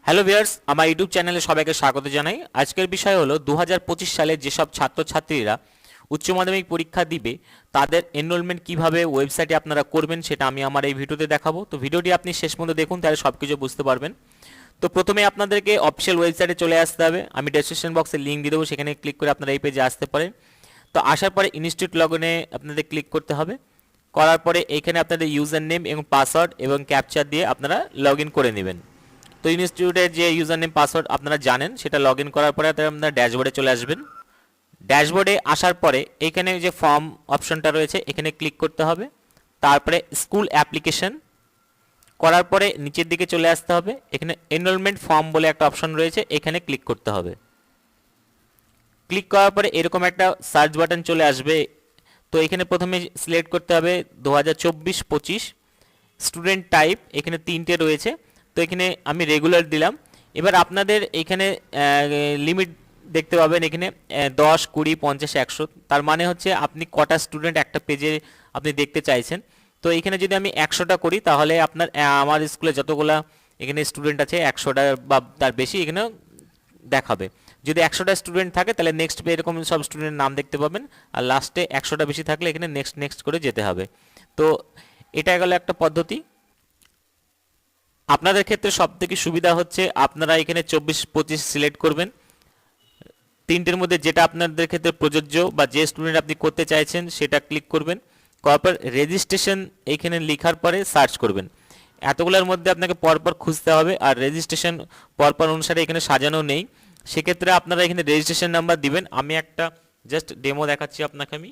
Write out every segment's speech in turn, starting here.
Hello viewers, আমার YouTube চ্যানেলে সবাইকে স্বাগত জানাই। আজকের বিষয় হলো 2025 সালে যেসব ছাত্রছাত্রীরা উচ্চ মাধ্যমিক পরীক্ষা দিবে তাদের এনরোলমেন্ট কিভাবে ওয়েবসাইটে আপনারা করবেন সেটা আমি আমার এই ভিডিওতে দেখাবো। তো ভিডিওটি আপনি শেষ পর্যন্ত দেখুন, তাহলে সব কিছু বুঝতে পারবেন। তো প্রথমে আপনাদেরকে অফিসিয়াল ওয়েবসাইটে চলে আসতে হবে। আমি ডেসক্রিপশন বক্সে লিঙ্ক দিয়ে দেবো, সেখানে ক্লিক করে আপনারা এই পেজে আসতে পারেন। তো আসার পরে ইনস্টিটিউট লগইনে আপনাদের ক্লিক করতে হবে। করার পরে এখানে আপনাদের ইউজার নেম এবং পাসওয়ার্ড এবং ক্যাপচার দিয়ে আপনারা লগ ইন করে নেবেন। তো ইনস্টিটিউটের যে ইউজার নেম পাসওয়ার্ড আপনারা জানেন, সেটা লগ ইন করার পরে আপনারা ড্যাশবোর্ডে চলে আসবেন। ড্যাশবোর্ডে আসার পরে এখানে যে ফর্ম অপশনটা রয়েছে এখানে ক্লিক করতে হবে। তারপরে স্কুল অ্যাপ্লিকেশন করার পরে নিচের দিকে চলে আসতে হবে। এখানে এনরোলমেন্ট ফর্ম বলে একটা অপশন রয়েছে, এখানে ক্লিক করতে হবে। ক্লিক করার পরে এরকম একটা সার্চ বাটন চলে আসবে। তো এখানে প্রথমে সিলেক্ট করতে হবে 2024-25 স্টুডেন্ট টাইপ, এখানে তিনটে রয়েছে। তো এখানে আমি রেগুলার দিলাম। এবার আপনাদের এখানে লিমিট দেখতে পাবেন, এখানে 10, 20, 50, 100, তার মানে হচ্ছে আপনি কটা স্টুডেন্ট একটা পেজে আপনি দেখতে চাইছেন। তো এখানে যদি আমি 100টা করি তাহলে আপনার আমার স্কুলে যতগুলা এখানে স্টুডেন্ট আছে 100টা বা তার বেশি এখানে দেখাবে। যদি 100টা স্টুডেন্ট থাকে তাহলে নেক্সট এরকম সব স্টুডেন্টের নাম দেখতে পাবেন, আর লাস্টে 100টা বেশি থাকলে এখানে নেক্সট নেক্সট করে যেতে হবে। তো এটা গেল একটা পদ্ধতি। আপনাদের ক্ষেত্রে সবথেকে সুবিধা হচ্ছে আপনারা এখানে 24-25 সিলেক্ট করবেন, তিনটের মধ্যে যেটা আপনাদের ক্ষেত্রে প্রযোজ্য বা যে স্টুডেন্ট আপনি করতে চাইছেন সেটা ক্লিক করবেন। করার পর রেজিস্ট্রেশন এইখানে লেখার পরে সার্চ করবেন। এতগুলোর মধ্যে আপনাকে পরপর খুঁজতে হবে, আর রেজিস্ট্রেশন পরপর অনুসারে এখানে সাজানো নেই। সেক্ষেত্রে আপনারা এখানে রেজিস্ট্রেশন নাম্বার দিবেন। আমি একটা জাস্ট ডেমো দেখাচ্ছি আপনাকে। আমি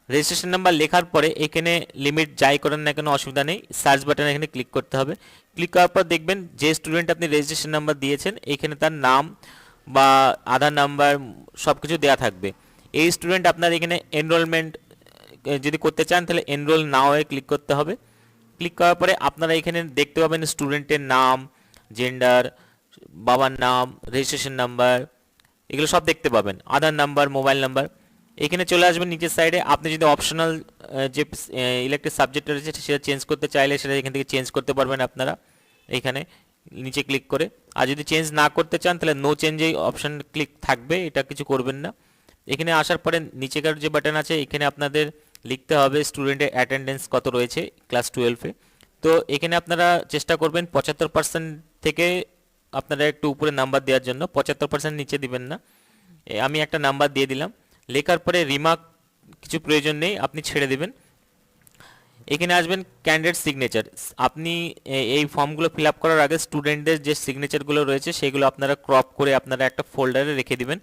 রেজিস্ট্রেশন নাম্বার লেখার পরে এখানে লিমিট যাই করেন না কেন অসুবিধা নেই, সার্চ বাটনে এখানে ক্লিক করতে হবে। ক্লিক করার পর দেখবেন যে স্টুডেন্ট আপনি রেজিস্ট্রেশন নাম্বার দিয়েছেন এখানে তার নাম বা আধার নাম্বার সব কিছু দেওয়া থাকবে। এই স্টুডেন্ট আপনার এখানে এনরোলমেন্ট যদি করতে চান তাহলে এনরোল নাও এ ক্লিক করতে হবে। ক্লিক করার পরে আপনারা এখানে দেখতে পাবেন স্টুডেন্টের নাম, জেন্ডার, বাবার নাম, রেজিস্ট্রেশন নাম্বার, এগুলো সব দেখতে পাবেন, আধার নাম্বার, মোবাইল নাম্বার। এখানে চলে আসবেন নিচের সাইডে। আপনি যদি অপশনাল যে ইলেক্টিভ সাবজেক্ট রয়েছে সেটা চেঞ্জ করতে চাইলে সেটা এখান থেকে চেঞ্জ করতে পারবেন আপনারা এইখানে নিচে ক্লিক করে। আর যদি চেঞ্জ না করতে চান তাহলে নো চেঞ্জে অপশন ক্লিক থাকবে, এটা কিছু করবেন না। এখানে আসার পরে নিচেকার যে বাটন আছে এখানে আপনাদের লিখতে হবে স্টুডেন্টের অ্যাটেন্ডেন্স কত রয়েছে ক্লাস 12-এ। তো এখানে আপনারা চেষ্টা করবেন 75% থেকে আপনারা একটু উপরে নাম্বার দেওয়ার জন্য, 75% নিচে দিবেন না। আমি একটা নাম্বার দিয়ে দিলাম। লেখার পরে রিমার্ক কিছু প্রয়োজন নেই, আপনি ছেড়ে দিবেন। এখানে আসবেন ক্যান্ডিডেট সিগনেচার। আপনি এই ফর্মগুলো ফিল আপ করার আগে স্টুডেন্টদের যে সিগনেচারগুলো রয়েছে সেগুলো আপনারা ক্রপ করে আপনারা একটা ফোল্ডারে রেখে দিবেন।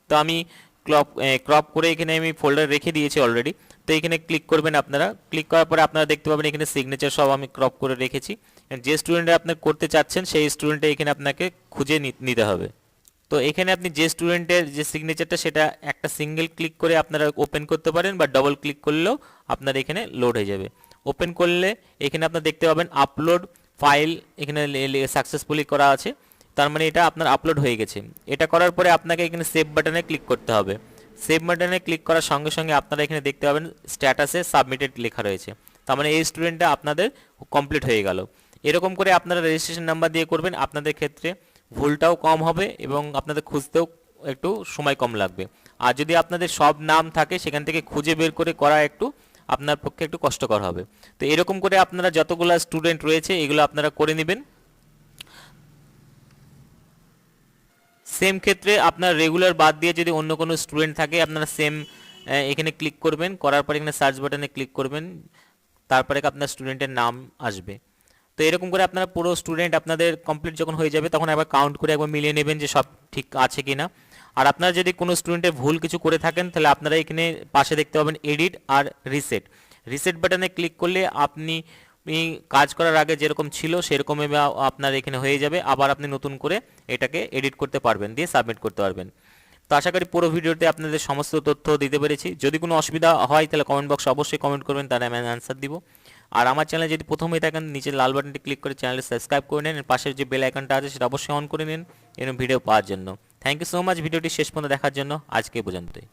তো আমি ক্রপ করে এখানে আমি ফোল্ডার রেখে দিয়েছি অলরেডি। তো এখানে ক্লিক করবেন আপনারা। ক্লিক করার পরে আপনারা দেখতে পাবেন এখানে সিগনেচার সব আমি ক্রপ করে রেখেছি। যে স্টুডেন্টরা আপনি করতে চাচ্ছেন সেই স্টুডেন্টে এখানে আপনাকে খুঁজে নিতে হবে। তো এখানে আপনি যে স্টুডেন্টের যে সিগনেচারটা সেটা একটা সিঙ্গেল ক্লিক করে আপনারা ওপেন করতে পারেন, বা ডবল ক্লিক করলেও আপনার এখানে লোড হয়ে যাবে। ওপেন করলে এখানে আপনারা দেখতে পাবেন আপলোড ফাইল এখানে সাকসেসফুলি করা আছে, তার মানে এটা আপনার আপলোড হয়ে গেছে। এটা করার পরে আপনাকে এখানে সেভ বাটনে ক্লিক করতে হবে। সেভ বাটনে ক্লিক করার সঙ্গে সঙ্গে আপনারা এখানে দেখতে পাবেন স্ট্যাটাসে সাবমিটেড লেখা রয়েছে, তার মানে এই স্টুডেন্টটা আপনাদের কমপ্লিট হয়ে গেল। এরকম করে আপনারা রেজিস্ট্রেশন নাম্বার দিয়ে করবেন, আপনাদের ক্ষেত্রে ভুলটাও কম হবে এবং আপনাদের খুঁজতেও একটু সময় কম লাগবে। আর যদি আপনাদের সব নাম থাকে সেখান থেকে খুঁজে বের করে করা একটু আপনার পক্ষে একটু কষ্টকর হবে। তো এরকম করে আপনারা যতগুলো স্টুডেন্ট রয়েছে এগুলো আপনারা করে নেবেন। সেম ক্ষেত্রে আপনার রেগুলার বাদ দিয়ে যদি অন্য কোনো স্টুডেন্ট থাকে আপনারা সেম এখানে ক্লিক করবেন। করার পর এখানে সার্চ বাটনে ক্লিক করবেন, তারপরে আপনার স্টুডেন্টের নাম আসবে। তো এরকম করে আপনারা পুরো স্টুডেন্ট আপনাদের কমপ্লিট যখন হয়ে যাবে তখন একবার কাউন্ট করে একবার মিলিয়ে নেবেন যে সব ঠিক আছে কিনা। আর আপনারা যদি কোনো স্টুডেন্টের ভুল কিছু করে থাকেন তাহলে আপনারা এখানে পাশে দেখতে পাবেন এডিট আর রিসেট। রিসেট বাটনে ক্লিক করলে আপনি কাজ করার আগে যেরকম ছিল সেরকম আপনার এখানে হয়ে যাবে, আবার আপনি নতুন করে এটাকে এডিট করতে পারবেন, দিয়ে সাবমিট করতে পারবেন। তো আশা করি পুরো ভিডিওতে আপনাদের সমস্ত তথ্য দিতে পেরেছি। যদি কোনো অসুবিধা হয় তাহলে কমেন্ট বক্সে অবশ্যই কমেন্ট করবেন, তাহলে আমি অ্যান্সার দিব। আর আমার চ্যানেলে যদি প্রথমেই থাকেন নিচে লাল বাটনটি ক্লিক করে চ্যানেলটি সাবস্ক্রাইব করে নিন, পাশের যে বেল আইকনটা আছে সেটা অবশ্যই অন করে নিন এরকম ভিডিও পাওয়ার জন্য। থ্যাংক ইউ সো মাচ ভিডিওটি শেষ পর্যন্ত দেখার জন্য। আজকে এই পর্যন্তই।